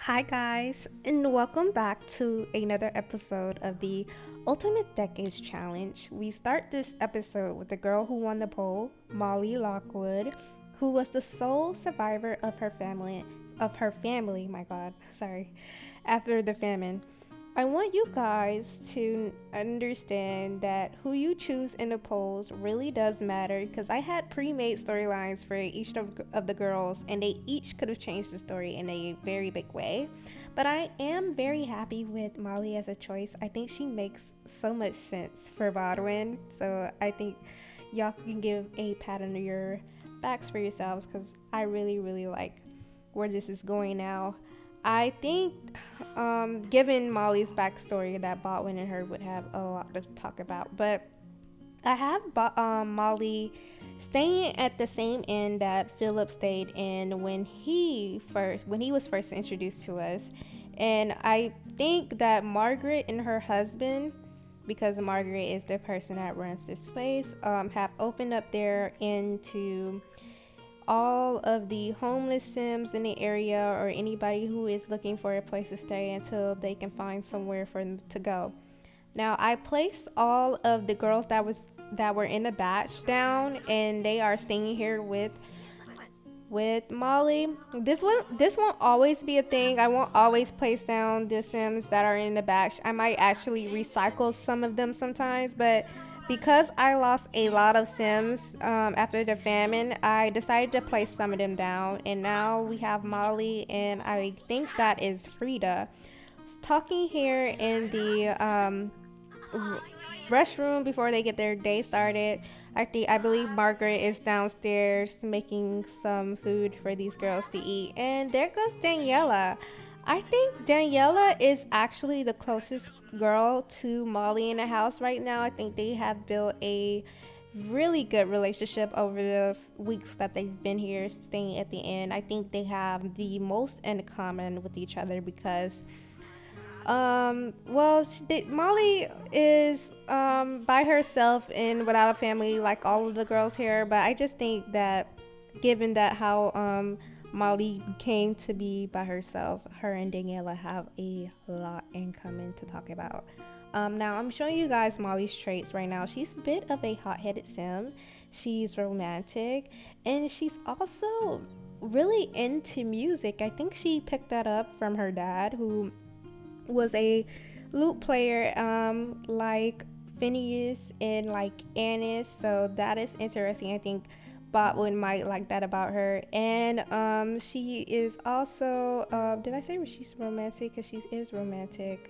Hi, guys, and welcome back to another episode of the Ultimate Decades Challenge. We start this episode with the girl who won the poll, Molly Lockwood, who was the sole survivor of her family. After the famine. I want you guys to understand that who you choose in the polls really does matter because I had pre-made storylines for each of the girls and they each could have changed the story in a very big way. But I am very happy with Molly as a choice. I think she makes so much sense for Baudwin. So I think y'all can give a pat on your backs for yourselves because I really, really like where this is going now. I think, given Molly's backstory, that Baudwin and her would have a lot to talk about. But I have Molly staying at the same inn that Phillip stayed in when he was first introduced to us, and I think that Margaret and her husband, because Margaret is the person that runs this place, have opened up their inn to all of the homeless Sims in the area or anybody who is looking for a place to stay until they can find somewhere for them to go. Now I placed all of the girls that were in the batch down and they are staying here with Molly. This won't always be a thing. I won't always place down the Sims that are in the batch. I might actually recycle some of them sometimes, but because I lost a lot of Sims after the famine, I decided to place some of them down, and now we have Molly, and I think that is Frida. Talking here in the restroom before they get their day started. I believe Margaret is downstairs making some food for these girls to eat, and there goes Daniela. I think Daniela is actually the closest girl to Molly in the house right now. I think they have built a really good relationship over the weeks that they've been here staying at the inn. I think they have the most in common with each other because Molly is by herself and without a family like all of the girls here, but I just think that given that how Molly came to be by herself, her and Daniela have a lot in common to talk about. Now I'm showing you guys Molly's traits right now. She's a bit of a hot-headed sim. She's romantic, and she's also really into music. I think she picked that up from her dad, who was a lute player, like Phineas and like Annice. So that is interesting. I think Baudwin might like that about her. And she is also, did I say she's romantic? Because she is romantic.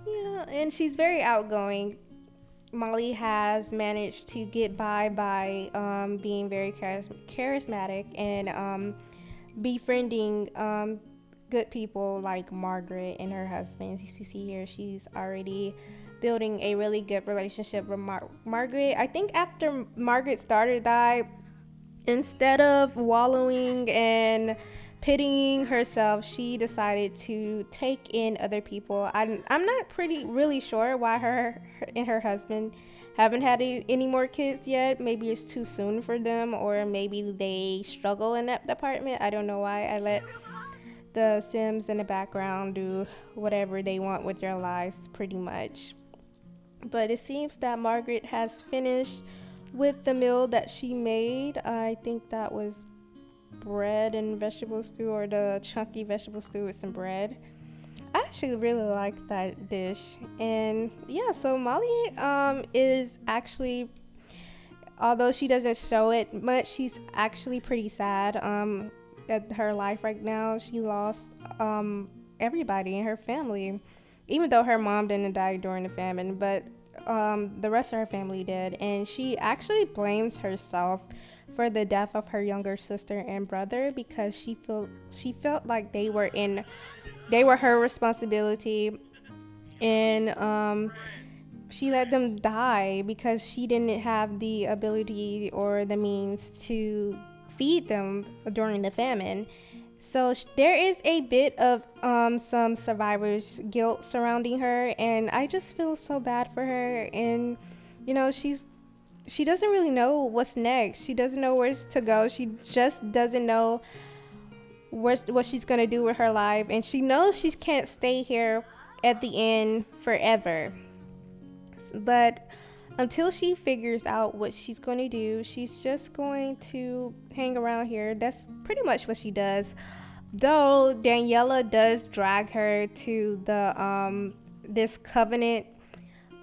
Yeah, and she's very outgoing. Molly has managed to get by being very charismatic and befriending good people like Margaret and her husband. As you see here, she's already building a really good relationship with Margaret. I think after Margaret's daughter died, instead of wallowing and pitying herself, she decided to take in other people. I'm not really sure why her and her husband haven't had any more kids yet. Maybe it's too soon for them, or maybe they struggle in that department. I don't know why I let the Sims in the background do whatever they want with their lives, pretty much. But it seems that Margaret has finished with the meal that she made. I think that was bread and vegetable stew, or the chunky vegetable stew with some bread. I actually really like that dish. And yeah, so Molly is actually, although she doesn't show it much, she's actually pretty sad at her life right now. She lost everybody in her family, even though her mom didn't die during the famine, but the rest of her family did. And she actually blames herself for the death of her younger sister and brother because she felt like they were her responsibility, and she let them die because she didn't have the ability or the means to feed them during the famine. So there is a bit of some survivor's guilt surrounding her, and I just feel so bad for her. And you know, she doesn't really know what's next. She doesn't know where to go. She just doesn't know what she's gonna do with her life, and she knows she can't stay here at the inn forever. But until she figures out what she's going to do, she's just going to hang around here. That's pretty much what she does. Though Daniela does drag her to the this covenant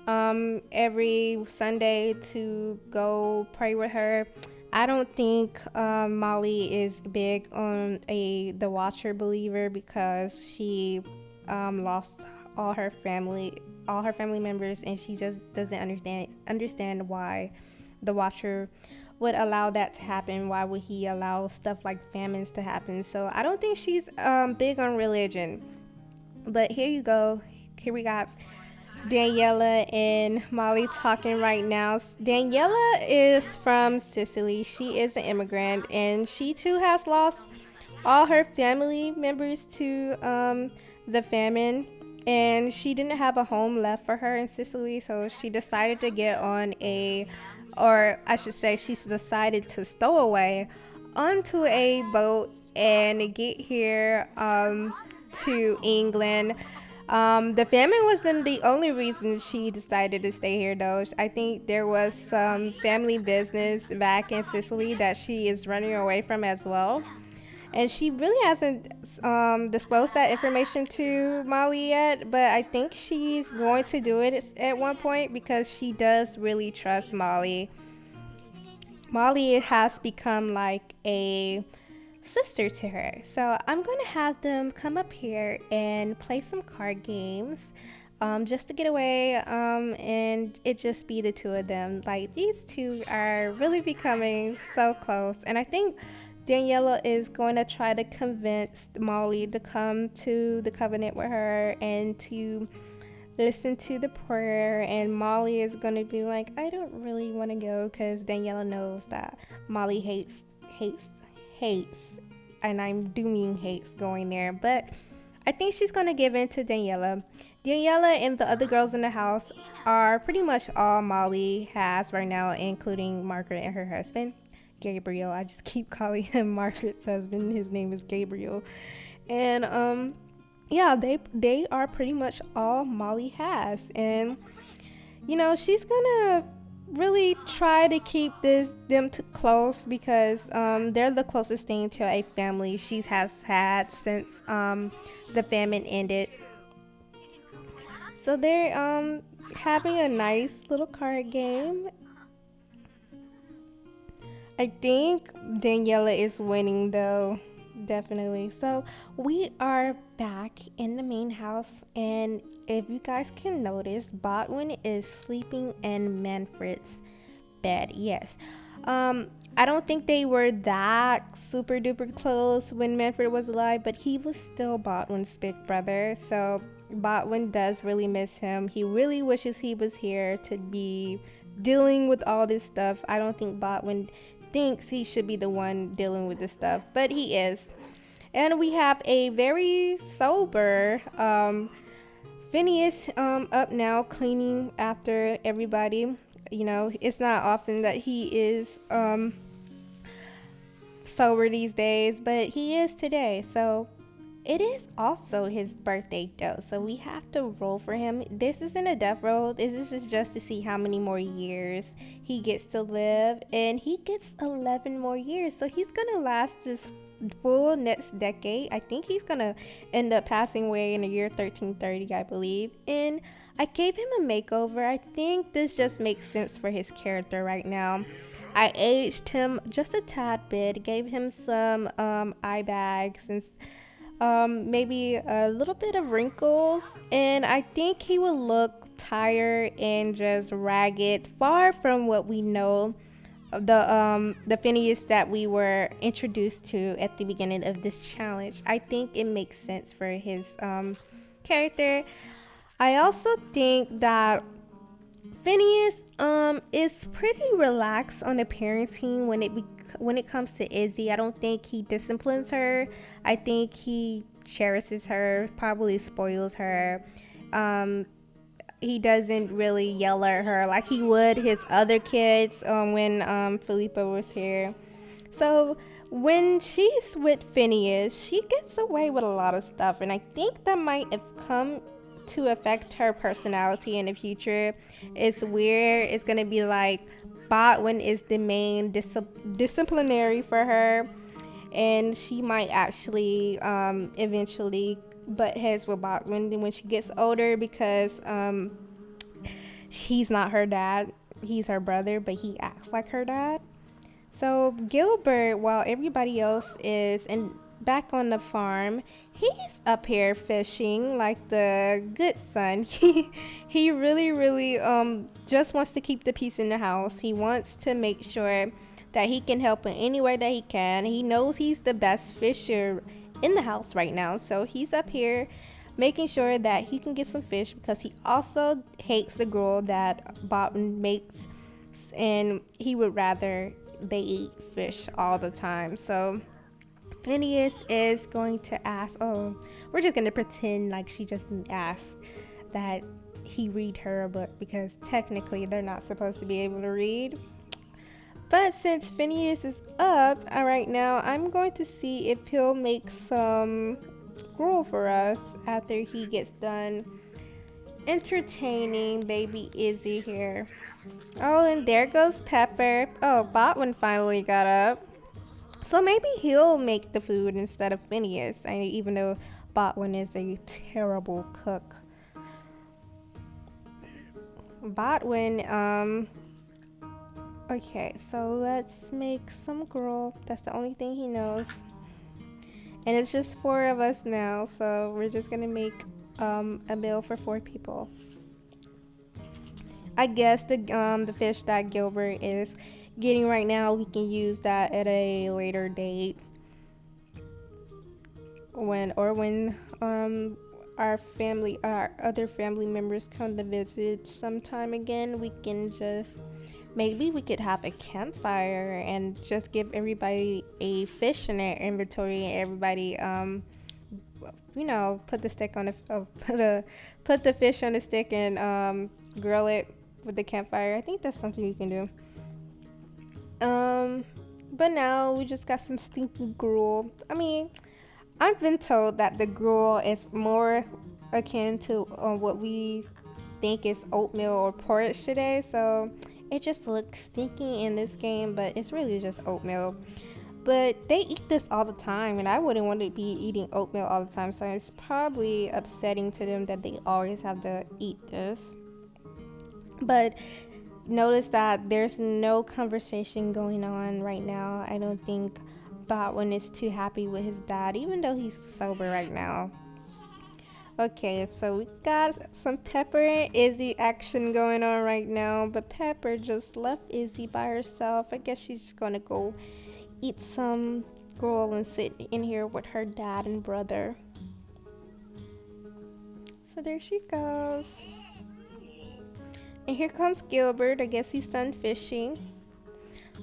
every Sunday to go pray with her. I don't think Molly is big on the Watcher believer, because she lost all her family members, and she just doesn't understand why the Watcher would allow that to happen. Why would he allow stuff like famines to happen? So I don't think she's big on religion. But here you go. Here we got Daniela and Molly talking right now. Daniela is from Sicily. She is an immigrant, and she too has lost all her family members to the famine, and she didn't have a home left for her in Sicily, so she decided to get on she's decided to stow away onto a boat and get here to England. The famine wasn't the only reason she decided to stay here, though. I think there was some family business back in Sicily that she is running away from as well. And she really hasn't disclosed that information to Molly yet, but I think she's going to do it at one point, because she does really trust Molly. Molly has become like a sister to her. So I'm going to have them come up here and play some card games just to get away, and it just be the two of them. Like, these two are really becoming so close, and I think Daniela is going to try to convince Molly to come to the covenant with her and to listen to the prayer, and Molly is going to be like, I don't really want to go, because Daniela knows that Molly hates, and I do mean hates going there. But I think she's going to give in to Daniela. Daniela and the other girls in the house are pretty much all Molly has right now, including Margaret and her husband, Gabriel. I just keep calling him Margaret's husband. His name is Gabriel. And yeah, they are pretty much all Molly has. And you know, she's gonna really try to keep them close, because they're the closest thing to a family she has had since the famine ended. So they're having a nice little card game. I think Daniela is winning, though, definitely. So we are back in the main house, and if you guys can notice, Baudwin is sleeping in Manfred's bed. Yes. I don't think they were that super duper close when Manfred was alive, but he was still Baudwin's big brother. So Baudwin does really miss him. He really wishes he was here to be dealing with all this stuff. I don't think Baudwin thinks he should be the one dealing with this stuff, but he is. And we have a very sober Phineas up now, cleaning after everybody. You know, it's not often that he is sober these days, but he is today. So it is also his birthday, though, so we have to roll for him. This isn't a death roll. This is just to see how many more years he gets to live, and he gets 11 more years, so he's gonna last this full next decade. I think he's gonna end up passing away in the year 1330, I believe. And I gave him a makeover. I think this just makes sense for his character right now. I aged him just a tad bit, gave him some eye bags and maybe a little bit of wrinkles, and I think he will look tired and just ragged, far from what we know the Phineas that we were introduced to at the beginning of this challenge. I think it makes sense for his character. I also think that Phineas is pretty relaxed on the parenting when it comes to Izzy. I don't think he disciplines her. I think he cherishes her, probably spoils her. He doesn't really yell at her like he would his other kids when Phillip was here. So When she's with Phineas, she gets away with a lot of stuff, and I think that might have come to affect her personality in the future. It's weird. It's gonna be like Baudwin is the main disciplinary for her, and she might actually eventually butt heads with Baudwin when she gets older because he's not her dad. He's her brother, but he acts like her dad. So Gilbert, while everybody else is back on the farm, he's up here fishing like the good son. He really just wants to keep the peace in the house. He wants to make sure that he can help in any way that he can. He knows he's the best fisher in the house right now, so he's up here making sure that he can get some fish because he also hates the gruel that Baudwin makes, and he would rather they eat fish all the time. So Phineas is going to ask, oh, we're just going to pretend like she just asked that he read her a book because technically they're not supposed to be able to read. But since Phineas is up right now, I'm going to see if he'll make some gruel for us after he gets done entertaining baby Izzy here. Oh, and there goes Pepper. Oh, Baudwin finally got up. So maybe he'll make the food instead of Phineas. Even though Baudwin is a terrible cook. Baudwin, okay, so let's make some gruel. That's the only thing he knows. And it's just 4 of us now, so we're just gonna make a meal for 4 people. I guess the fish that Gilbert is getting right now, we can use that at a later date. When our other family members come to visit sometime again, we can just maybe we could have a campfire and just give everybody a fish in their inventory, and everybody put the stick on put the fish on the stick and grill it with the campfire. I think that's something you can do. But now we just got some stinky gruel. I mean, I've been told that the gruel is more akin to what we think is oatmeal or porridge today, so it just looks stinky in this game, but it's really just oatmeal. But they eat this all the time, and I wouldn't want to be eating oatmeal all the time, so it's probably upsetting to them that they always have to eat this. But notice that there's no conversation going on right now. I don't think Baudwin is too happy with his dad, even though he's sober right now. Okay, so we got some Pepper and Izzy action going on right now, but Pepper just left Izzy by herself. I guess she's just gonna go eat some gruel and sit in here with her dad and brother. So there she goes. And here comes Gilbert. I guess he's done fishing.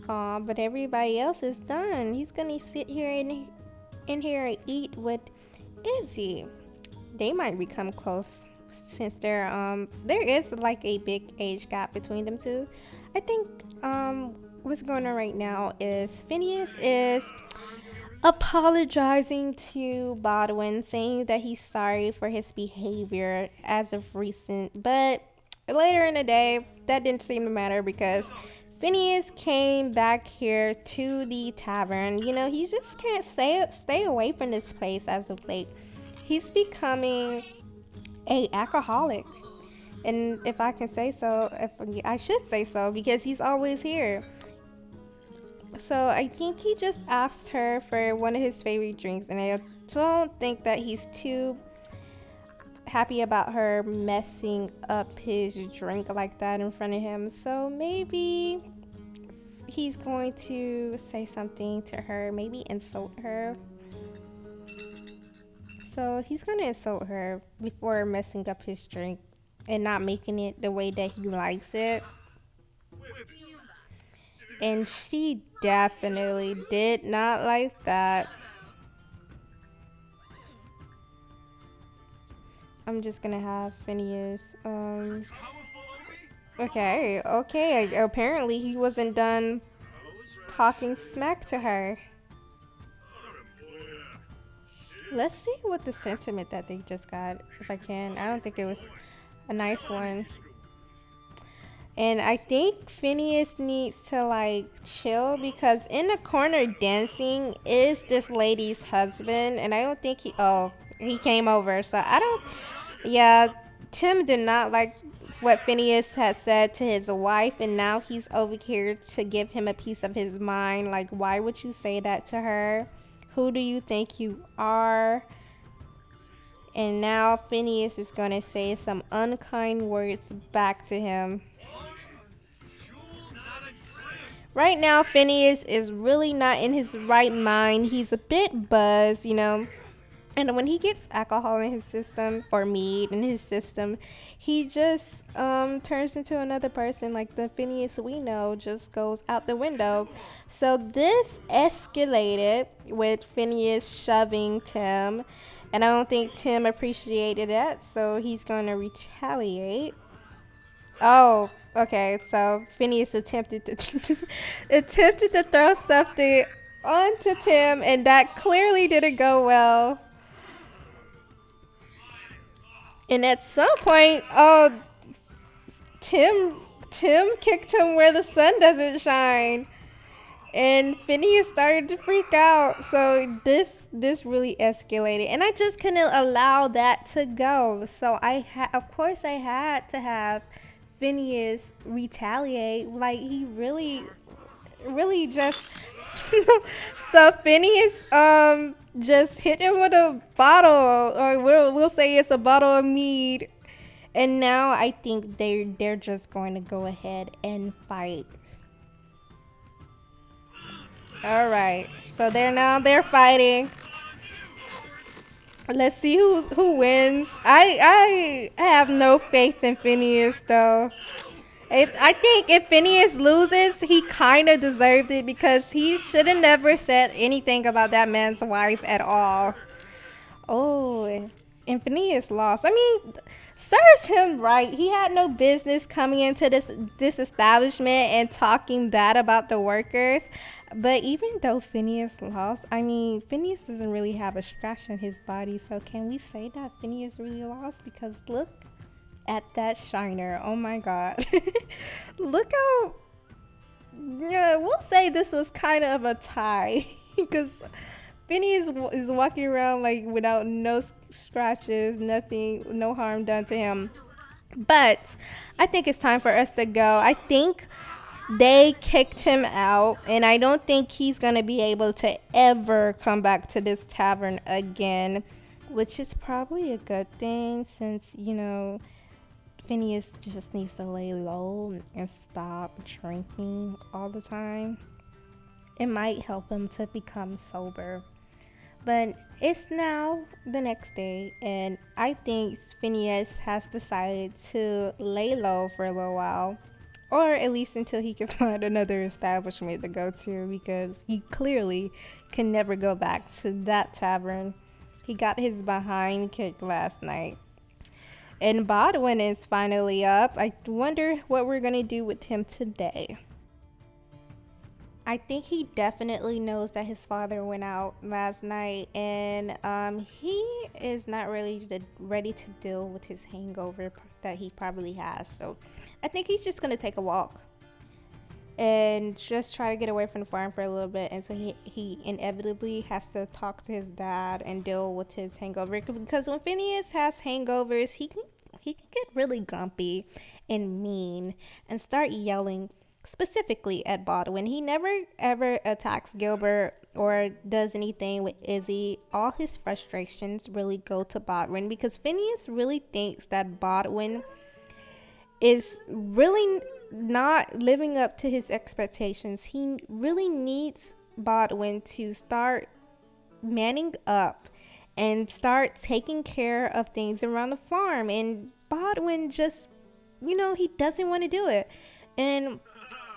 But everybody else is done. He's gonna sit here in here and eat with Izzy. They might become close since there is like a big age gap between them two. I think what's going on right now is Phineas is apologizing to Baudwin, saying that he's sorry for his behavior as of recent, but later in the day, that didn't seem to matter because Phineas came back here to the tavern. You know, he just can't stay away from this place as of late. He's becoming a alcoholic. And if I can say so, I should say so because he's always here. So I think he just asked her for one of his favorite drinks, and I don't think that he's too happy about her messing up his drink like that in front of him. So maybe he's going to say something to her, maybe insult her. So he's going to insult her before messing up his drink and not making it the way that he likes it. And she definitely did not like that. I'm just gonna have Phineas, okay, apparently he wasn't done talking smack to her. Let's see what the sentiment that they just got, if I can. I don't think it was a nice one. And I think Phineas needs to like chill because in the corner dancing is this lady's husband, and I don't think he came over. So I don't. Yeah, Tim did not like what Phineas had said to his wife, and now he's over here to give him a piece of his mind. Like, why would you say that to her? Who do you think you are? And now Phineas is gonna say some unkind words back to him. Right now, Phineas is really not in his right mind. He's a bit buzzed, you know. And when he gets alcohol in his system or mead in his system, he just turns into another person. Like the Phineas we know just goes out the window. So this escalated with Phineas shoving Tim. And I don't think Tim appreciated that. So he's going to retaliate. Oh, okay. So Phineas attempted to attempted to throw something onto Tim, and that clearly didn't go well. And at some point, Tim Tim kicked him where the sun doesn't shine, and Phineas started to freak out. So this really escalated, and I just couldn't allow that to go. So of course I had to have Phineas retaliate. Like he really just so Phineas just hit him with a bottle, or we'll say it's a bottle of mead. And now I think they're just going to go ahead and fight. All right, so they're fighting. Let's see who wins. I have no faith in Phineas though. I think if Phineas loses, he kind of deserved it because he should have never said anything about that man's wife at all. Oh, and Phineas lost. I mean, serves him right. He had no business coming into this establishment and talking bad about the workers. But even though Phineas lost, I mean, Phineas doesn't really have a scratch on his body. So can we say that Phineas really lost? Because look at that shiner. Oh my god. Look how, yeah, we'll say this was kind of a tie because Phineas is walking around like without no scratches, nothing, no harm done to him. But I think it's time for us to go. I think they kicked him out, and I don't think he's gonna be able to ever come back to this tavern again, which is probably a good thing since, you know, Phineas just needs to lay low and stop drinking all the time. It might help him to become sober. But it's now the next day, and I think Phineas has decided to lay low for a little while, or at least until he can find another establishment to go to, because he clearly can never go back to that tavern. He got his behind kicked last night. And Baudwin is finally up. I wonder what we're going to do with him today. I think he definitely knows that his father went out last night, and he is not really ready to deal with his hangover that he probably has. So I think he's just going to take a walk and just try to get away from the farm for a little bit until he inevitably has to talk to his dad and deal with his hangover. Because when Phineas has hangovers, he can get really grumpy and mean and start yelling specifically at Baudwin. He never ever attacks Gilbert or does anything with Izzy. All his frustrations really go to Baudwin because Phineas really thinks that Baudwin is really not living up to his expectations. He really needs Baudwin to start manning up and start taking care of things around the farm, and Baudwin just, you know, he doesn't want to do it. And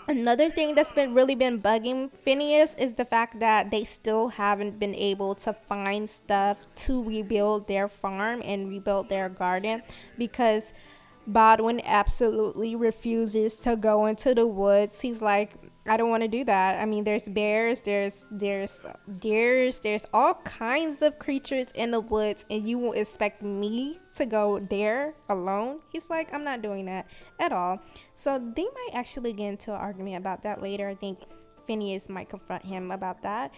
another thing that's been bugging Phineas is the fact that they still haven't been able to find stuff to rebuild their farm and rebuild their garden, because Baudwin absolutely refuses to go into the woods. He's like, I don't want to do that. I mean, there's bears, there's deers, there's all kinds of creatures in the woods, and you won't expect me to go there alone. He's like, I'm not doing that at all. So they might actually get into an argument about that later. I think Phineas might confront him about that.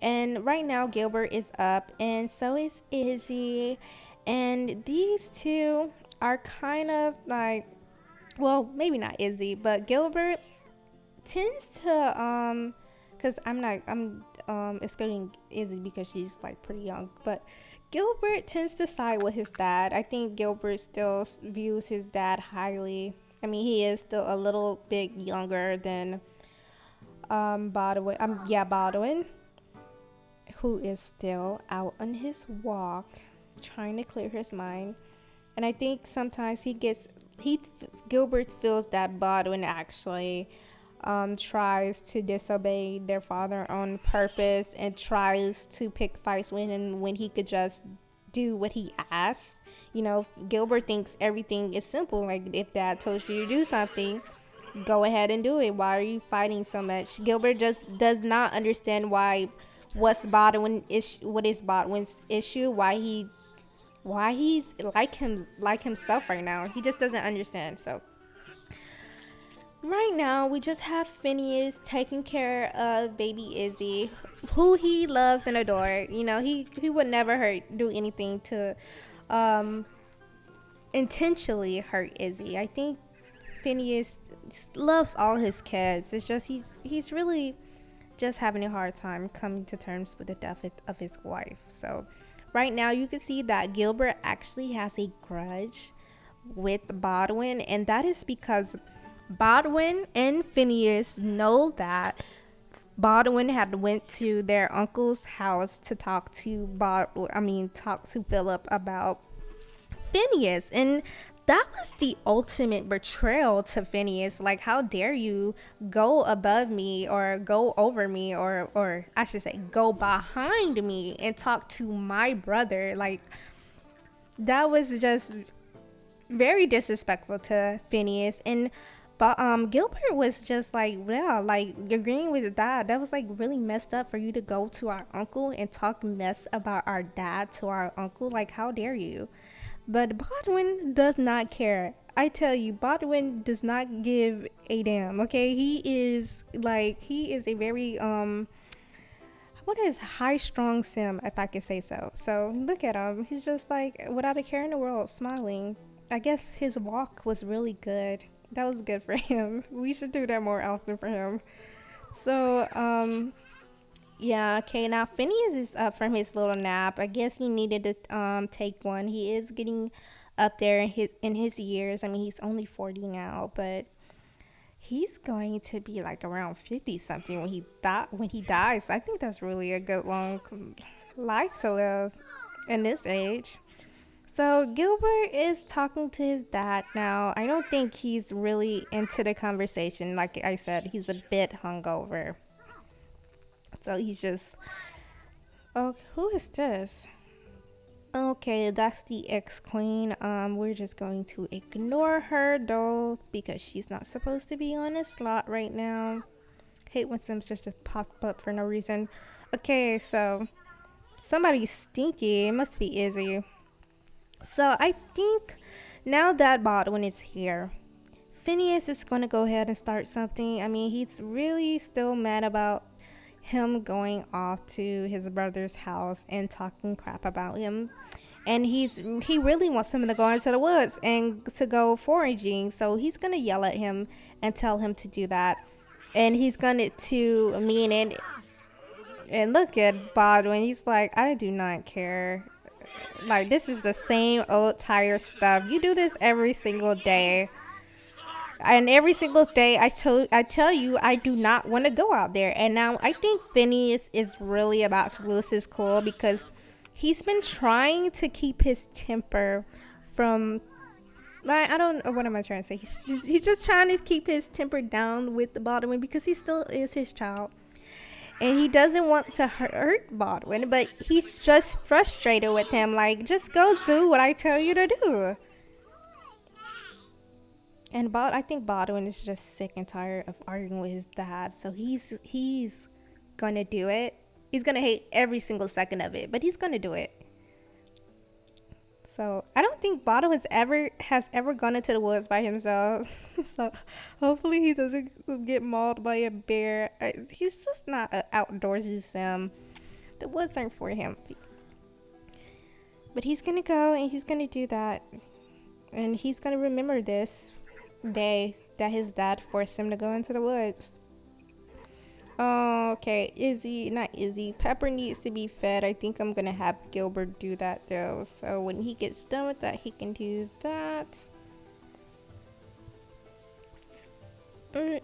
And right now, Gilbert is up, and so is Izzy. And these two are kind of like, well, maybe not Izzy, but Gilbert tends to because I'm excluding Izzy because she's like pretty young, but Gilbert tends to side with his dad. I think Gilbert still views his dad highly. I mean, he is still a little bit younger than Baudwin, who is still out on his walk trying to clear his mind. And I think sometimes Gilbert feels that Baudwin actually tries to disobey their father on purpose and tries to pick fights with him when he could just do what he asks. You know, Gilbert thinks everything is simple. Like, if dad told you to do something, go ahead and do it. Why are you fighting so much? Gilbert just does not understand what is Baudwin's issue, why he's like himself right now. He just doesn't understand. So right now we just have Phineas taking care of baby Izzy, who he loves and adores. You know, he would never do anything to intentionally hurt Izzy. I think Phineas loves all his kids. It's just he's really just having a hard time coming to terms with the death of his wife. So right now you can see that Gilbert actually has a grudge with Baudwin, and that is because Baudwin and Phineas know that Baudwin had went to their uncle's house to talk to Phillip about Phineas, and that was the ultimate betrayal to Phineas. Like, how dare you go above me or go over me, or I should say go behind me and talk to my brother. Like, that was just very disrespectful to Phineas. But Gilbert was just like, yeah, like, agreeing with dad. That was like really messed up for you to go to our uncle and talk mess about our dad to our uncle. Like, how dare you? But Baudwin does not care. I tell you, Baudwin does not give a damn. Okay, he is a very high strung sim, if I could say so. So look at him. He's just like without a care in the world, smiling. I guess his walk was really good. That was good for him. We should do that more often for him. So yeah, okay, now Phineas is up from his little nap. I guess he needed to take one. He is getting up there in his years. I mean, he's only 40 now, but he's going to be like around 50 something when he dies. I think that's really a good long life to live in this age. So Gilbert is talking to his dad now. I don't think he's really into the conversation. Like I said, he's a bit hungover. So he's just, oh, who is this? Okay, that's the ex-queen. We're just going to ignore her though, because she's not supposed to be on a slot right now. Hate when Sims just pop up for no reason. Okay, so somebody's stinky. It must be Izzy. So I think now that Baudwin is here, Phineas is going to go ahead and start something. I mean, he's really still mad about him going off to his brother's house and talking crap about him, and he really wants him to go into the woods and to go foraging. So he's gonna yell at him and tell him to do that, and he's gonna to mean it. And look at Baudwin, he's like, I do not care. Like, this is the same old tired stuff. You do this every single day. And every single day I tell you I do not want to go out there. And now I think Phineas is really about to lose his cool, because he's been trying to keep his temper from, like, I don't know, what am I trying to say? He's just trying to keep his temper down with the Baudwin, because he still is his child. And he doesn't want to hurt Baudwin, but he's just frustrated with him. Like, just go do what I tell you to do. And I think Baudwin is just sick and tired of arguing with his dad. So he's gonna do it. He's gonna hate every single second of it, but he's gonna do it. So I don't think Baudwin has ever gone into the woods by himself. So hopefully he doesn't get mauled by a bear. He's just not an outdoorsy sim. The woods aren't for him. But he's gonna go and he's gonna do that. And he's gonna remember this day that his dad forced him to go into the woods. Oh, okay. Not Izzy. Pepper needs to be fed. I think I'm gonna have Gilbert do that though. So when he gets done with that, he can do that.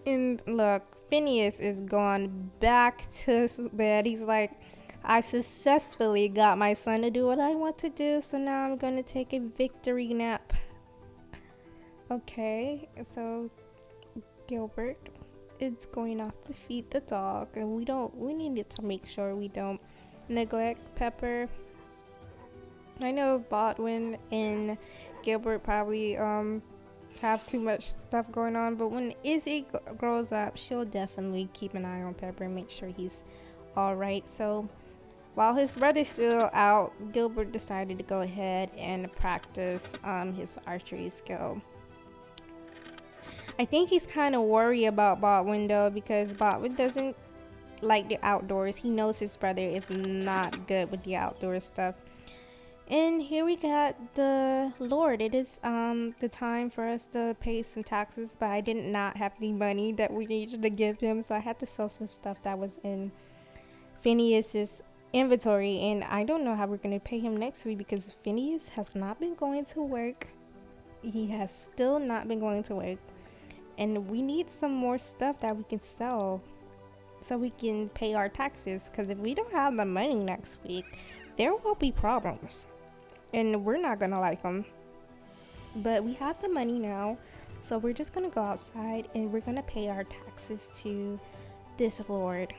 And look, Phineas is gone back to bed. He's like, I successfully got my son to do what I want to do, so now I'm gonna take a victory nap. Okay, so Gilbert is going off to feed the dog, and we need to make sure we don't neglect Pepper. I know Baudwin and Gilbert probably have too much stuff going on, but when Izzy grows up, she'll definitely keep an eye on Pepper and make sure he's all right. So while his brother's still out, Gilbert decided to go ahead and practice his archery skill. I think he's kind of worried about Baudwin though, because Baudwin doesn't like the outdoors. He knows his brother is not good with the outdoor stuff. And here we got the Lord. It is the time for us to pay some taxes, but I did not have the money that we needed to give him, so I had to sell some stuff that was in Phineas's inventory, and I don't know how we're gonna pay him next week because Phineas has not been going to work. He has still not been going to work. And we need some more stuff that we can sell so we can pay our taxes. Because if we don't have the money next week, there will be problems. And we're not going to like them. But we have the money now. So we're just going to go outside and we're going to pay our taxes to this Lord.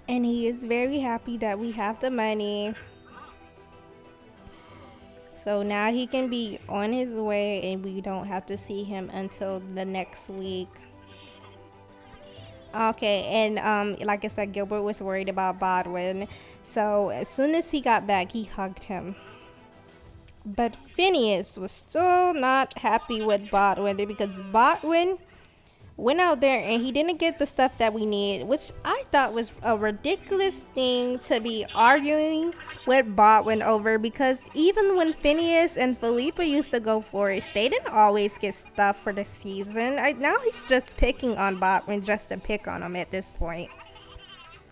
And he is very happy that we have the money. So now he can be on his way and we don't have to see him until the next week. Okay, and like I said, Gilbert was worried about Baudwin. So as soon as he got back, he hugged him. But Phineas was still not happy with Baudwin because Baudwin went out there and he didn't get the stuff that we need, which I thought was a ridiculous thing to be arguing with Baudwin over, because even when Phineas and Phillip used to go forage, they didn't always get stuff for the season. Now he's just picking on Baudwin just to pick on him at this point.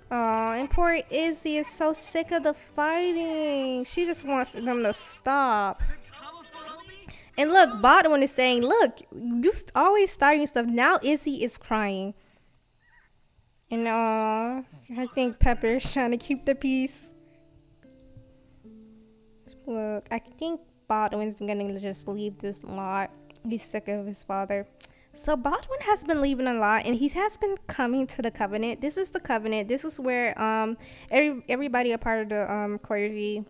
Oh, and poor Izzy is so sick of the fighting. She just wants them to stop. And look, Baudwin is saying, look, you always starting stuff. Now Izzy is crying. And I think Pepper is trying to keep the peace. Look, I think Baudwin's going to just leave this lot. He's sick of his father. So Baudwin has been leaving a lot, and he has been coming to the Covenant. This is the Covenant. This is where everybody a part of the clergy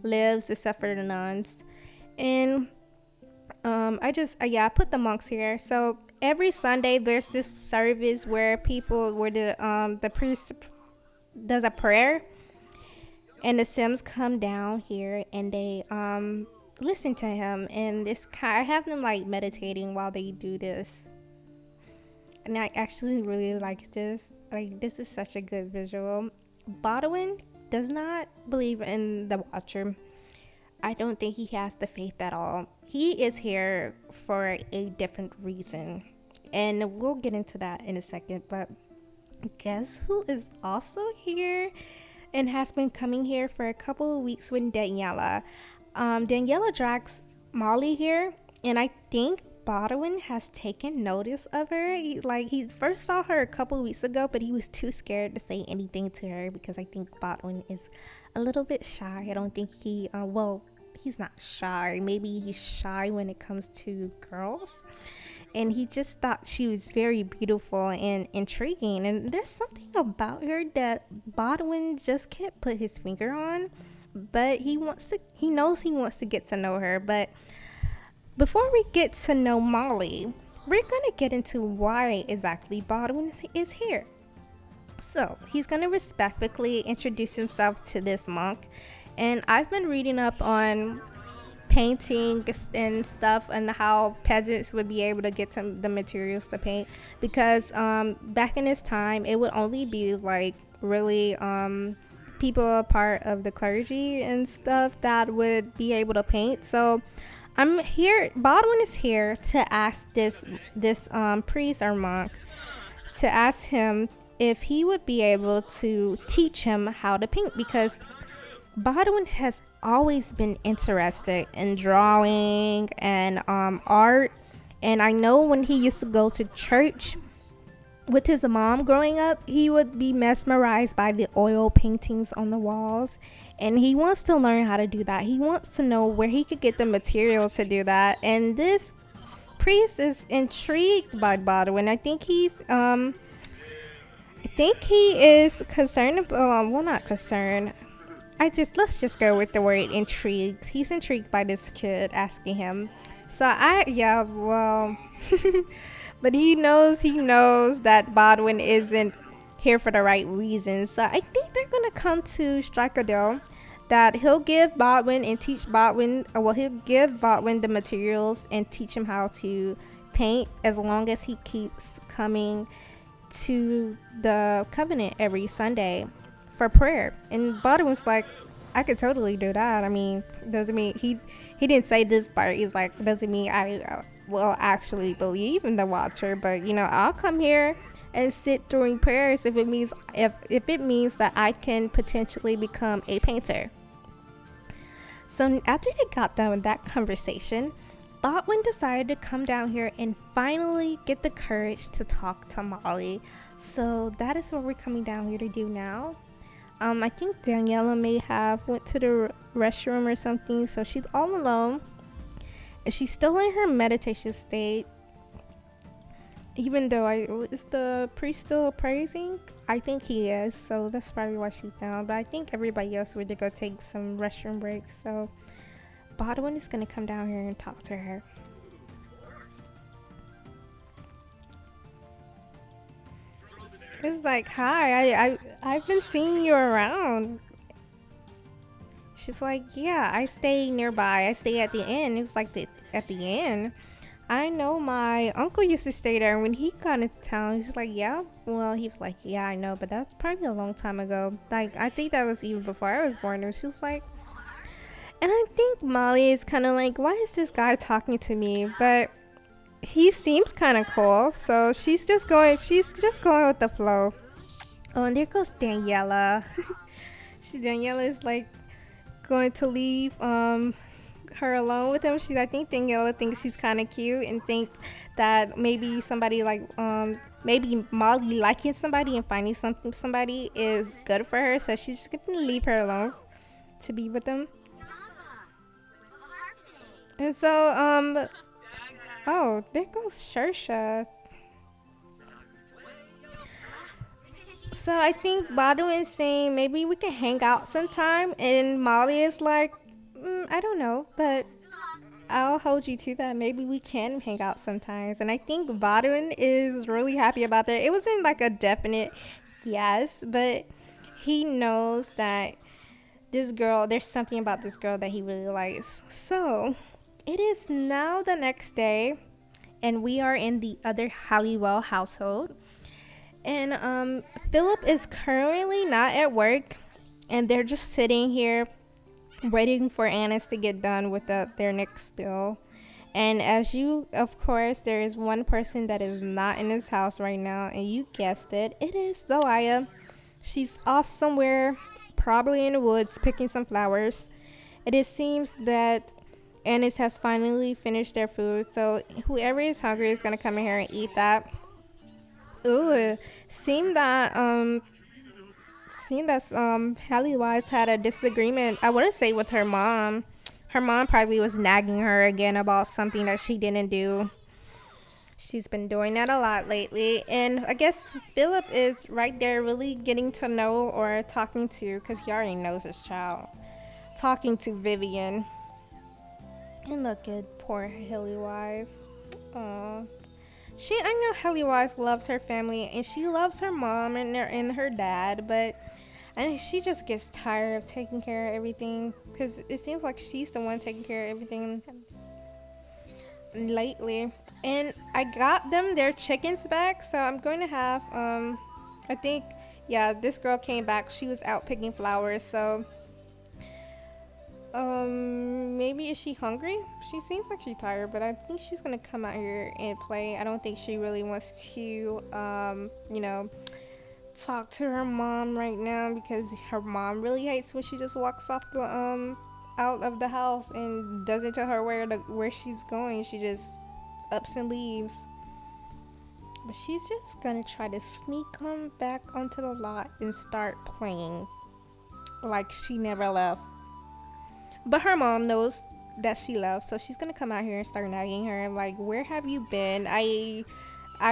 lives, except for the nuns. And I put the monks here. So every Sunday there's this service where the priest does a prayer, and the Sims come down here and they listen to him, and I have them like meditating while they do this, and I actually really like this. Like, this is such a good visual. Baudwin does not believe in the Watcher. I don't think he has the faith at all. He is here for a different reason, and we'll get into that in a second. But guess who is also here and has been coming here for a couple of weeks with Daniela? Daniela drags Molly here, and I think Baudwin has taken notice of her. He first saw her a couple of weeks ago, but he was too scared to say anything to her because I think Baudwin is a little bit shy. I don't think he's not shy. Maybe he's shy when it comes to girls. And he just thought she was very beautiful and intriguing. And there's something about her that Baudwin just can't put his finger on. But he knows he wants to get to know her. But before we get to know Molly, we're gonna get into why exactly Baudwin is here. So he's gonna respectfully introduce himself to this monk, and I've been reading up on painting and stuff and how peasants would be able to get to the materials to paint, because back in this time it would only be like really people a part of the clergy and stuff that would be able to paint. So I'm here, Baudwin is here to ask this priest or monk, to ask him if he would be able to teach him how to paint, because Baudwin has always been interested in drawing and art. And I know when he used to go to church with his mom growing up, he would be mesmerized by the oil paintings on the walls. And he wants to learn how to do that. He wants to know where he could get the material to do that. And this priest is intrigued by Baudwin. I think he is concerned. Well, not concerned. Let's just go with the word intrigued. He's intrigued by this kid asking him. So but he knows that Baudwin isn't here for the right reasons. So I think they're gonna come to strike a deal that he'll give Baudwin and teach Baudwin. He'll give Baudwin the materials and teach him how to paint, as long as he keeps coming to the Covenant every Sunday for prayer. And Baudwin's like, I could totally do that. I mean, doesn't mean he didn't say this part. He's like, doesn't mean I will actually believe in the Watcher, but I'll come here and sit during prayers if it means that I can potentially become a painter. So after they got done with that conversation, Baudwin decided to come down here and finally get the courage to talk to Molly. So that is what we're coming down here to do now. I think Daniela may have went to the restroom or something, so she's all alone. And she's still in her meditation state. Even though is the priest still praising? I think he is, so that's probably why she's down. But I think everybody else went to go take some restroom breaks. So Baudwin is gonna come down here and talk to her. It's like, hi, I've been seeing you around. She's like, yeah, I stay nearby. I stay at the inn. It was like at the inn. I know my uncle used to stay there. When he got into town, he's like, yeah. Well, he was like, yeah, I know, but that's probably a long time ago. Like, I think that was even before I was born. And she was like, and I think Molly is kind of like, why is this guy talking to me? But he seems kind of cool, so she's just going with the flow. Oh, and there goes Daniela. Daniela is like going to leave her alone with him. I think Daniela thinks he's kind of cute and thinks that maybe somebody like maybe Molly liking somebody and finding somebody is good for her, so she's just gonna leave her alone to be with him. And so oh, there goes Shersha. So I think Baudwin is saying maybe we can hang out sometime, and Molly is like, I don't know, but I'll hold you to that. Maybe we can hang out sometimes. And I think Baudwin is really happy about that. It wasn't like a definite yes, but he knows that this girl, there's something about this girl that he really likes. So it is now the next day, and we are in the other Halliwell household. And Phillip is currently not at work, and they're just sitting here waiting for Annice to get done with their next spill. And of course, there is one person that is not in this house right now, and you guessed it, it is Delia. She's off somewhere, probably in the woods, picking some flowers. It seems that Annice has finally finished their food, so whoever is hungry is gonna come in here and eat that. Ooh, seemed that Halliwise had a disagreement, I wouldn't say with her mom. Her mom probably was nagging her again about something that she didn't do. She's been doing that a lot lately. And I guess Phillip is right there really getting to know or talking to, because he already knows his child, talking to Vivian. And look at poor Hellywise. Aw. I know Hellywise loves her family and she loves her mom and her dad, but she just gets tired of taking care of everything because it seems like she's the one taking care of everything lately. And I got them their chickens back, so I'm going to have I think, yeah, this girl came back. She was out picking flowers, so maybe is she hungry? She seems like she's tired, but I think she's gonna come out here and play. I don't think she really wants to talk to her mom right now because her mom really hates when she just walks off the out of the house and doesn't tell her where she's going. She just ups and leaves. But she's just gonna try to sneak on back onto the lot and start playing like she never left. But her mom knows that she left, so she's gonna come out here and start nagging her like, where have you been? I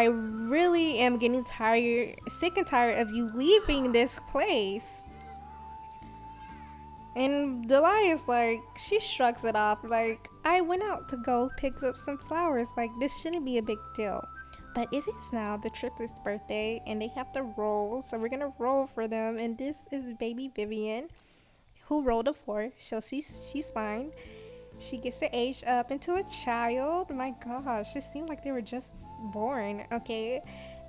really am getting sick and tired of you leaving this place. And Delia's like, she shrugs it off like, I went out to go pick up some flowers, like this shouldn't be a big deal. But it is now the Triplets' birthday and they have to roll, so we're gonna roll for them. And this is baby Vivian, who rolled a 4, so she's fine. She gets to age up into a child. My gosh, it seemed like they were just born. Okay,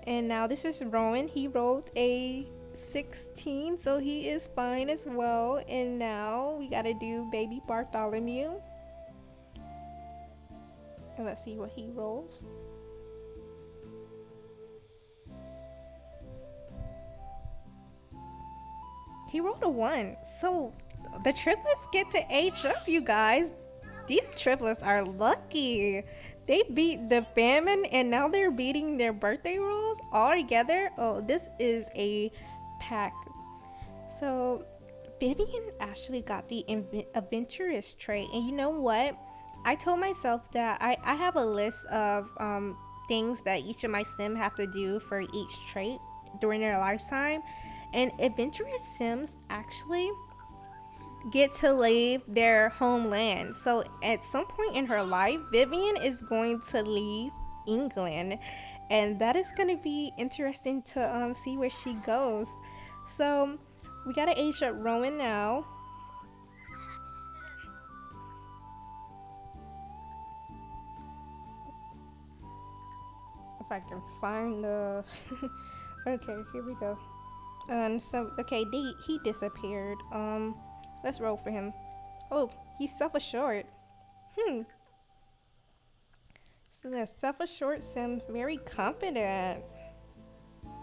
and now this is Rowan. He rolled a 16, so he is fine as well. And now we gotta do baby Bartholomew. And let's see what he rolls. He rolled a 1, so the triplets get to age up, you guys. These triplets are lucky. They beat the famine and now they're beating their birthday rolls all together. Oh, this is a pack. So Vivian actually got the adventurous trait. And you know what? I told myself that I have a list of things that each of my sim have to do for each trait during their lifetime. And adventurous sims actually get to leave their homeland. So at some point in her life, Vivian is going to leave England, and that is going to be interesting to see where she goes. So we gotta age up Rowan now. If I can find the okay, here we go. So okay, he disappeared. Let's roll for him. Oh, he's self-assured. So the self-assured sim, very confident.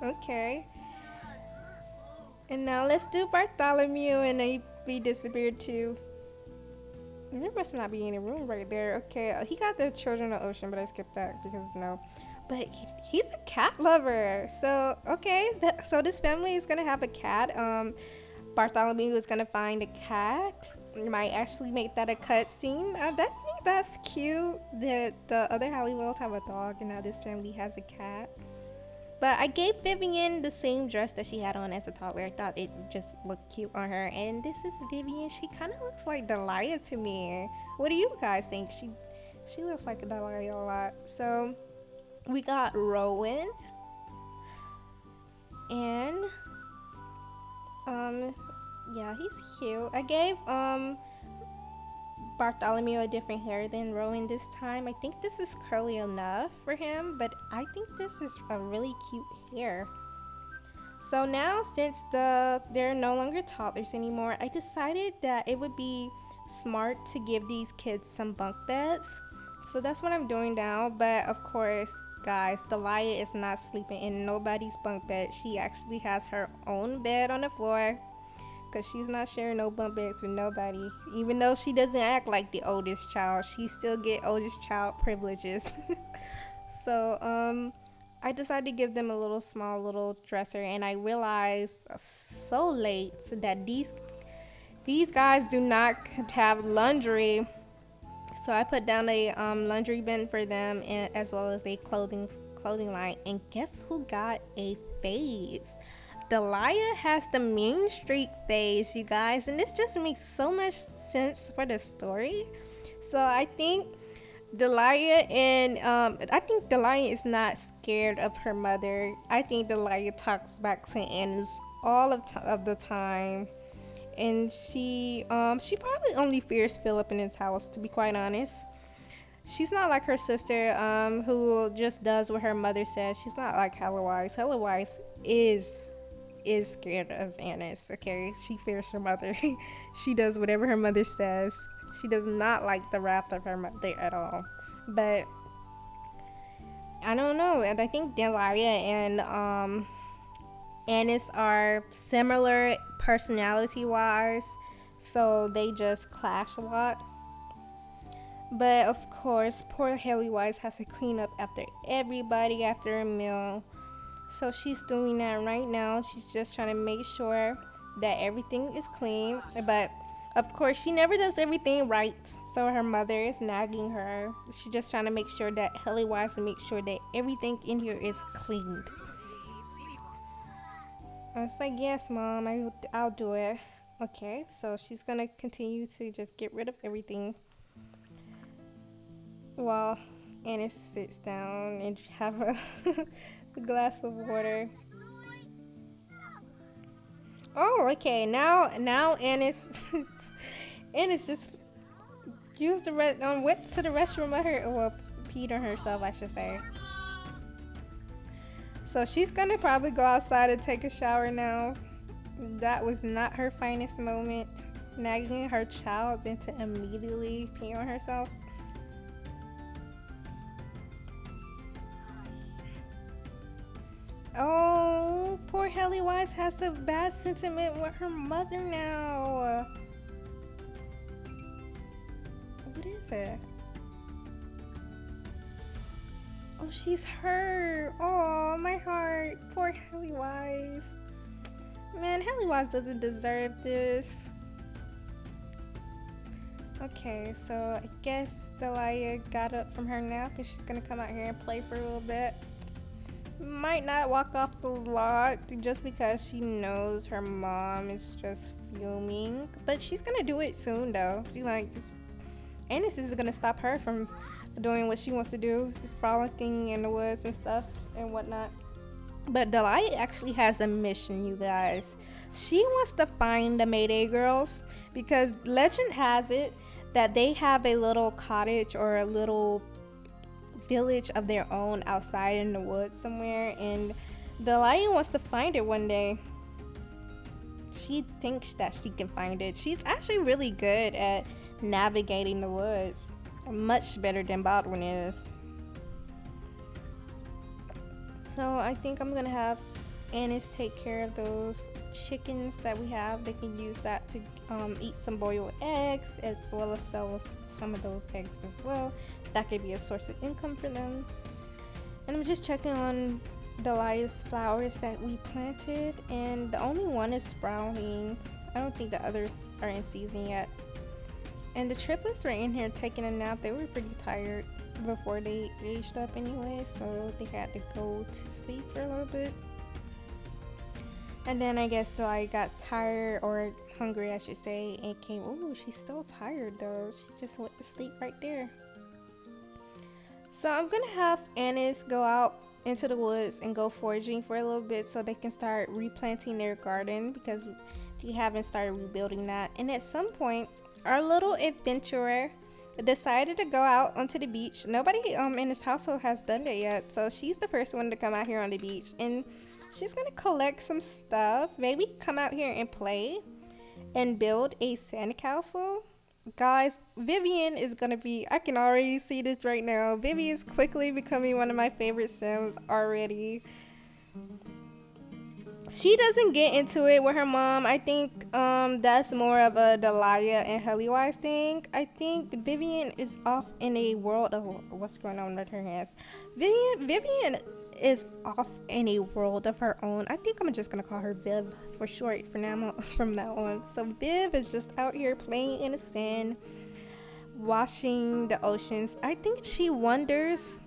Okay. And now let's do Bartholomew, and he disappeared too. There must not be any room right there. Okay, he got the Children of the Ocean, but I skipped that because no. But he's a cat lover. So, okay. So this family is going to have a cat. Bartholomew is going to find a cat. You might actually make that a cut scene. That's cute. The other Halliwells have a dog, and now this family has a cat. But I gave Vivian the same dress that she had on as a toddler. I thought it just looked cute on her. And this is Vivian. She kind of looks like Delia to me. What do you guys think? She looks like Delia a lot. So we got Rowan. And yeah, he's cute. I gave Bartholomew a different hair than Rowan this time. I think this is curly enough for him, but I think this is a really cute hair. So now, since they're no longer toddlers anymore, I decided that it would be smart to give these kids some bunk beds. So that's what I'm doing now. But of course, guys, Delia is not sleeping in nobody's bunk bed. She actually has her own bed on the floor, because she's not sharing no bunk beds with nobody. Even though she doesn't act like the oldest child, she still get oldest child privileges. So I decided to give them a small little dresser, and I realized so late that these guys do not have laundry. So I put down a laundry bin for them, and as well as a clothing line. And guess who got a phase? Delia has the Mean Streak phase, you guys, and this just makes so much sense for the story. So I think Delia and I think Delia is not scared of her mother. I think Delia talks back to Annice all of the time, and she probably only fears Phillip in his house, to be quite honest. She's not like her sister, who just does what her mother says. She's not like Hellawise. Hellawise is scared of Annice. Okay, she fears her mother. She does whatever her mother says. She does not like the wrath of her mother at all. But I don't know. And I think Delia and Annice are similar personality wise, so they just clash a lot. But of course, poor Haley Wise has to clean up after everybody after a meal. So she's doing that right now. She's just trying to make sure that everything is clean. But of course, she never does everything right. So her mother is nagging her. She's just trying to make sure that Haley Wise makes sure that everything in here is cleaned. I was like, yes, Mom, I'll do it. Okay, so she's going to continue to just get rid of everything while Annice sits down and have a glass of water. Oh, okay. Now Annice Annice just used went to the restroom of her, well, peed on herself, I should say. So she's gonna probably go outside and take a shower now. That was not her finest moment, nagging her child into immediately peeing on herself. Oh, poor Haley Wise has a bad sentiment with her mother now. What is it? Oh, she's hurt. Oh, my heart. Poor Haley Wise. Man, Haley Wise doesn't deserve this. Okay, so I guess Delia got up from her nap and she's gonna come out here and play for a little bit. Might not walk off the lot just because she knows her mom is just fuming, but she's gonna do it soon though. She's like, Annice is gonna stop her from doing what she wants to do, frolicking in the woods and stuff and whatnot. But Delia actually has a mission, you guys. She wants to find the Mayday girls because legend has it that they have a little cottage or a little village of their own outside in the woods somewhere, and Delia wants to find it one day. She thinks that she can find it. She's actually really good at navigating the woods, much better than Baudwin is. So I think I'm gonna have Annice take care of those chickens that we have. They can use that to eat some boiled eggs, as well as sell some of those eggs as well. That could be a source of income for them. And I'm just checking on Delia's flowers that we planted, and the only one is sprouting. I don't think the others are in season yet. And the triplets were in here taking a nap. They were pretty tired before they aged up anyway, so they had to go to sleep for a little bit. And then I guess Delia got tired, or hungry I should say, and came. Oh, she's still tired though. She just went to sleep right there. So I'm gonna have Annice go out into the woods and go foraging for a little bit so they can start replanting their garden, because we haven't started rebuilding that. And at some point, our little adventurer decided to go out onto the beach. Nobody in this household has done that yet, so she's the first one to come out here on the beach, and she's gonna collect some stuff, maybe come out here and play and build a sandcastle. Guys, Vivian is gonna be, I can already see this right now. Vivian is quickly becoming one of my favorite Sims already. She doesn't get into it with her mom. I think that's more of a Delia and Hellywise thing. I think Vivian is off in a world of what's going on with her hands. Vivian is off in a world of her own. I think I'm just gonna call her Viv for short for now, from now on. So Viv is just out here playing in the sand, watching the oceans. I think she wonders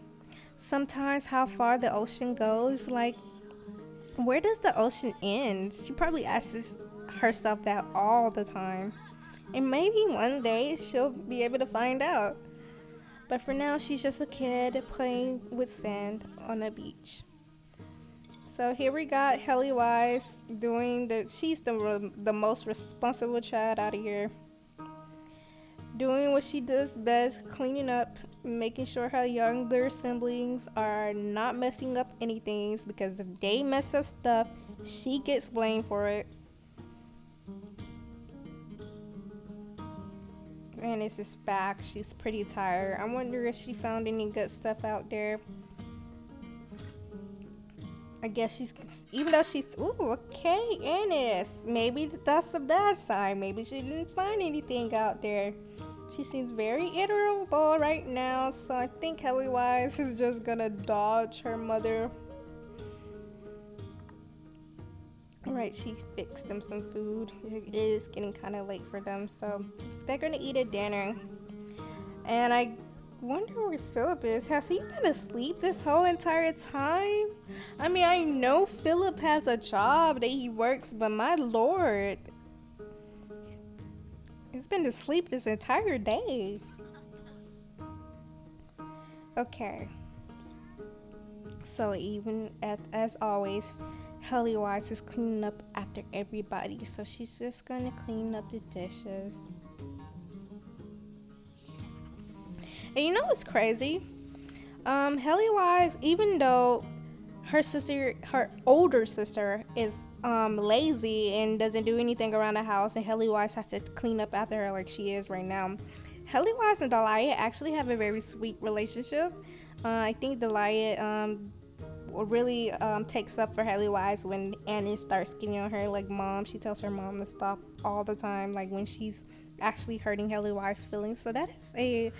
sometimes how far the ocean goes. Like, where does the ocean end? She probably asks herself that all the time. And maybe one day she'll be able to find out. But for now, she's just a kid playing with sand on a beach. So here we got Helly Wise doing she's the most responsible child out of here. Doing what she does best, cleaning up, making sure her younger siblings are not messing up anything, because if they mess up stuff, she gets blamed for it. Annice is back. She's pretty tired. I wonder if she found any good stuff out there. I guess she's, even though she's, ooh, okay, Annice. Maybe that's a bad sign. Maybe she didn't find anything out there. She seems very irritable right now, so I think Helly Wise is just gonna dodge her mother. Alright, she fixed them some food. It is getting kind of late for them, so they're gonna eat a dinner. And I wonder where Phillip is. Has he been asleep this whole entire time? I mean, I know Phillip has a job that he works, but my lord, he's been asleep this entire day. Okay. So even as always, Helly Wise is cleaning up after everybody. So she's just gonna clean up the dishes. And you know what's crazy? Helly Wise, even though her older sister is lazy and doesn't do anything around the house, and Helly Wise has to clean up after her like she is right now, Helly Wise and Delia actually have a very sweet relationship. I think Delia really takes up for Helly Wise when Annice starts getting on her like mom. She tells her mom to stop all the time, like when she's actually hurting Helly Wise's feelings. So that is a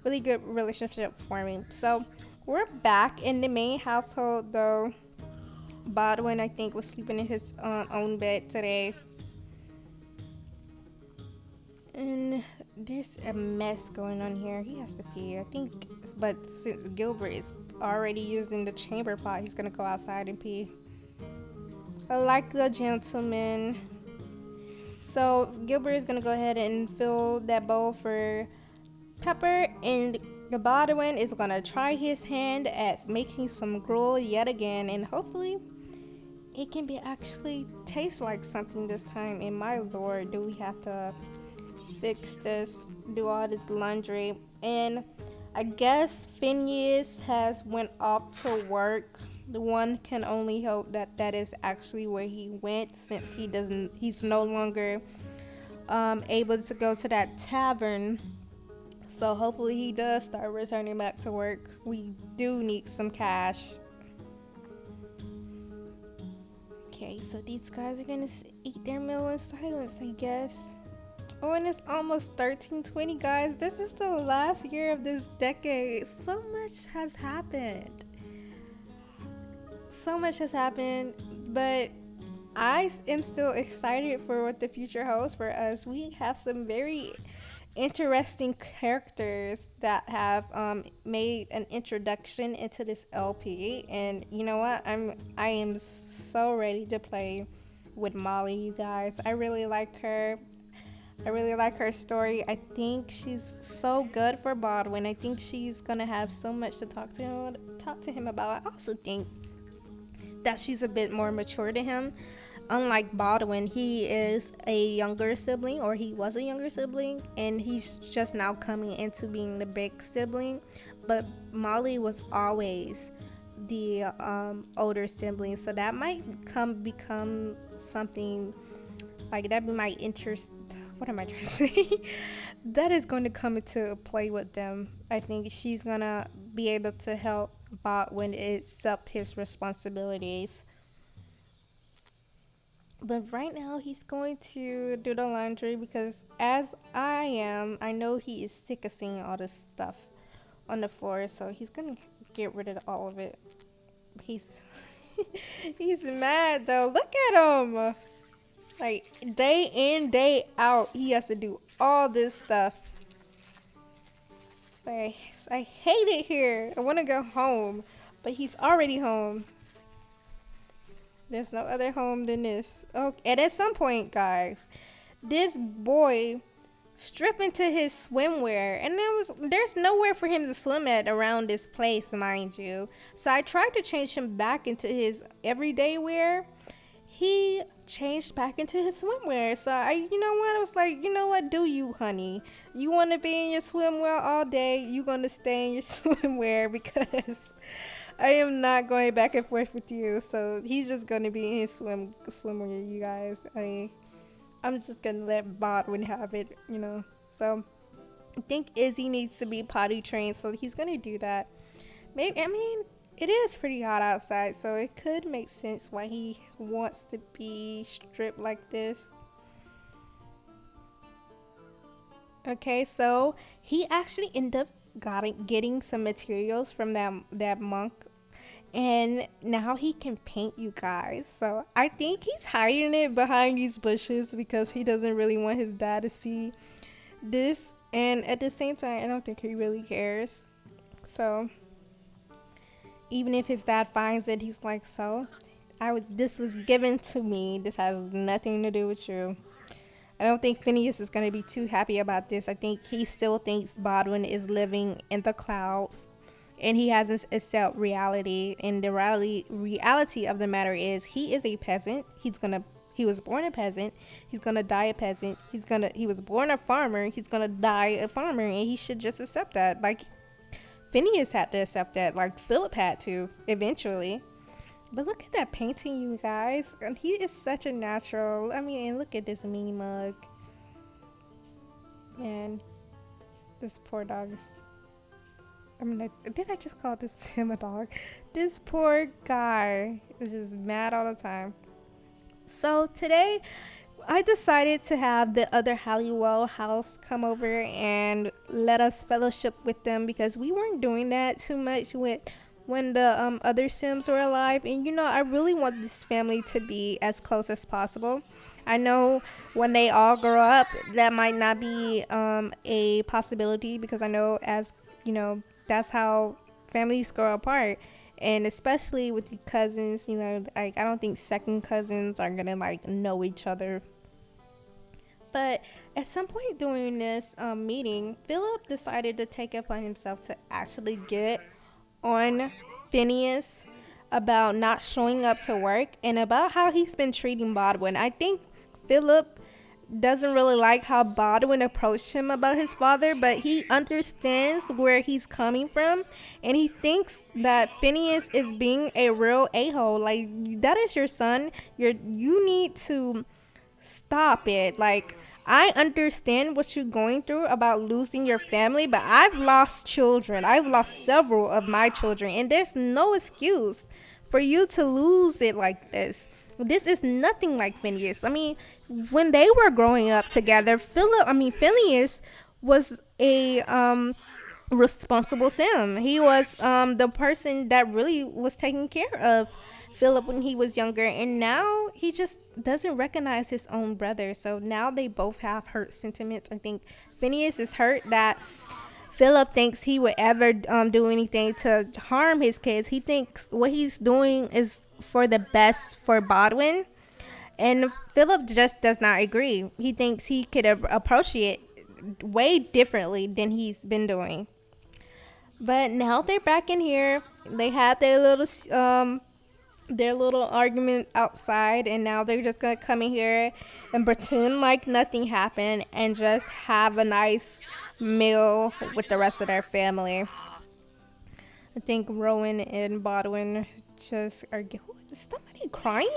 really good relationship for me. So we're back in the main household though. Baudwin, I think, was sleeping in his own bed today. And there's a mess going on here. He has to pee, I think, but since Gilbert is already using the chamber pot, he's gonna go outside and pee. Like a gentleman. So Gilbert is gonna go ahead and fill that bowl for Pepper, and the Baudwin is gonna try his hand at making some gruel yet again, and hopefully it can be actually taste like something this time. And my lord, do we have to fix this, do all this laundry. And I guess Phineas has went off to work. The one can only hope that that is actually where he went, since he's no longer able to go to that tavern. So hopefully he does start returning back to work. We do need some cash. Okay, so these guys are gonna eat their meal in silence, I guess. Oh, and it's almost 1320, guys. This is the last year of this decade. So much has happened. So much has happened, but I am still excited for what the future holds for us. We have some very interesting characters that have made an introduction into this LP, and you know what? I am so ready to play with Molly, you guys. I really like her. I really like her story. I think she's so good for Baudwin. I think she's gonna have so much to talk to him about. I also think that she's a bit more mature to him. Unlike Baudwin, he is a younger sibling, or he was a younger sibling, and he's just now coming into being the big sibling. But Molly was always the older sibling, so that might become something like that. Might interest. What am I trying to say? That is going to come into play with them. I think she's gonna be able to help Baudwin accept his responsibilities. But right now he's going to do the laundry, because as I know he is sick of seeing all this stuff on the floor, so he's gonna get rid of all of it. He's he's mad though. Look at him. Like, day in, day out, he has to do all this stuff. So I hate it here. I want to go home, but he's already home. There's no other home than this. Okay, and at some point, guys, this boy strip into his swimwear, and there's nowhere for him to swim at around this place, mind you. So I tried to change him back into his everyday wear. He changed back into his swimwear. So you know what? I was like, you know what? Do you, honey? You want to be in your swimwear all day? You gonna stay in your swimwear because I am not going back and forth with you. So he's just gonna be in his swimwear, you guys. I'm just gonna let Baudwin have it, you know. So I think Izzy needs to be potty trained, so he's gonna do that. Maybe, I mean, it is pretty hot outside, so it could make sense why he wants to be stripped like this. Okay, so he actually ended up getting some materials from that monk, and now he can paint, you guys. So I think he's hiding it behind these bushes because he doesn't really want his dad to see this, and at the same time I don't think he really cares. So even if his dad finds it, he's like, so this was given to me, this has nothing to do with you. I don't think Phineas is going to be too happy about this. I think he still thinks Baudwin is living in the clouds, and he hasn't accepted reality. And the reality of the matter is, he is a peasant. He was born a peasant. He's gonna die a peasant. He was born a farmer. He's gonna die a farmer, and he should just accept that. Like Phineas had to accept that. Like Phillip had to eventually. But look at that painting, you guys. And he is such a natural. I mean, and look at this mini mug. Man, this poor dog is. I mean, did I just call this him a dog? This poor guy is just mad all the time. So today, I decided to have the other Halliwell house come over and let us fellowship with them, because we weren't doing that too much when the other Sims were alive. And you know, I really want this family to be as close as possible. I know when they all grow up, that might not be a possibility, because I know, as you know, that's how families grow apart. And especially with the cousins, you know, like I don't think second cousins are gonna like know each other. But at some point during this meeting, Phillip decided to take it upon himself to actually get on Phineas about not showing up to work and about how he's been treating Baudwin. I think Phillip doesn't really like how Baudwin approached him about his father, but he understands where he's coming from, and he thinks that Phineas is being a real a-hole. Like, that is your son. You need to stop it. Like, I understand what you're going through about losing your family, but I've lost children. I've lost several of my children, and there's no excuse for you to lose it like this. This is nothing like Phineas. I mean, when they were growing up together, Phineas was a responsible sim. He was the person that really was taking care of Phillip when he was younger, and now he just doesn't recognize his own brother. So now they both have hurt sentiments. I think Phineas is hurt that Phillip thinks he would ever do anything to harm his kids. He thinks what he's doing is for the best for Baudwin, and Phillip just does not agree. He thinks he could approach it way differently than he's been doing. But now they're back in here. They had their little argument outside, and now they're just gonna come in here and pretend like nothing happened and just have a nice meal with the rest of their family. I think Rowan and Baudwin just are. Is somebody crying?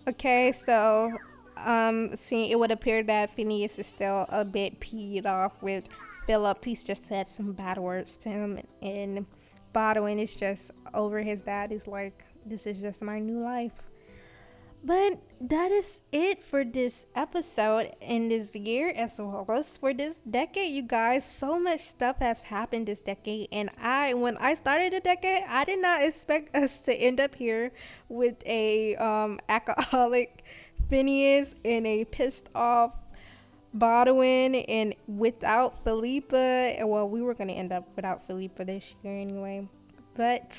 Okay, so see, it would appear that Phineas is still a bit peed off with Phillip. He's just said some bad words to him, and Baudwin is just over his dad. He's like, this is just my new life. But that is it for this episode in this year, as well as for this decade, you guys. So much stuff has happened this decade, and when I started the decade, I did not expect us to end up here with a alcoholic Phineas and a pissed off Baudwin, and without Philippa. Well, we were going to end up without Philippa this year anyway, but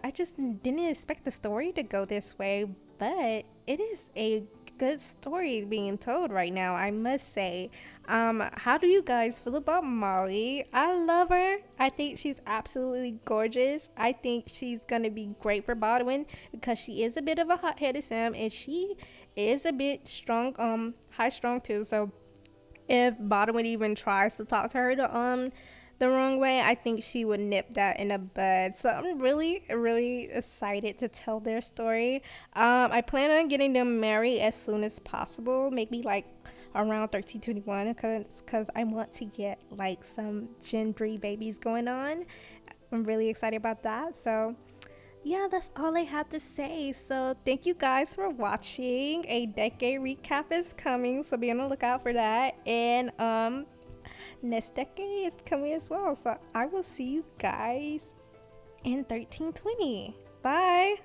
I just didn't expect the story to go this way. But it is a good story being told right now, I must say. How do you guys feel about Molly? I love her. I think she's absolutely gorgeous. I think she's gonna be great for Baudwin because she is a bit of a hot-headed Sim and she is a bit strong, high strung too. So if Baudwin even tries to talk to her the wrong way, I think she would nip that in the bud. So I'm really, really excited to tell their story. I plan on getting them married as soon as possible, maybe like around 1321, because I want to get like some Gen 3 babies going on. I'm really excited about that. So yeah, that's all I have to say. So thank you guys for watching. A decade recap is coming, so be on the lookout for that. And next decade is coming as well. So I will see you guys in 1320. Bye.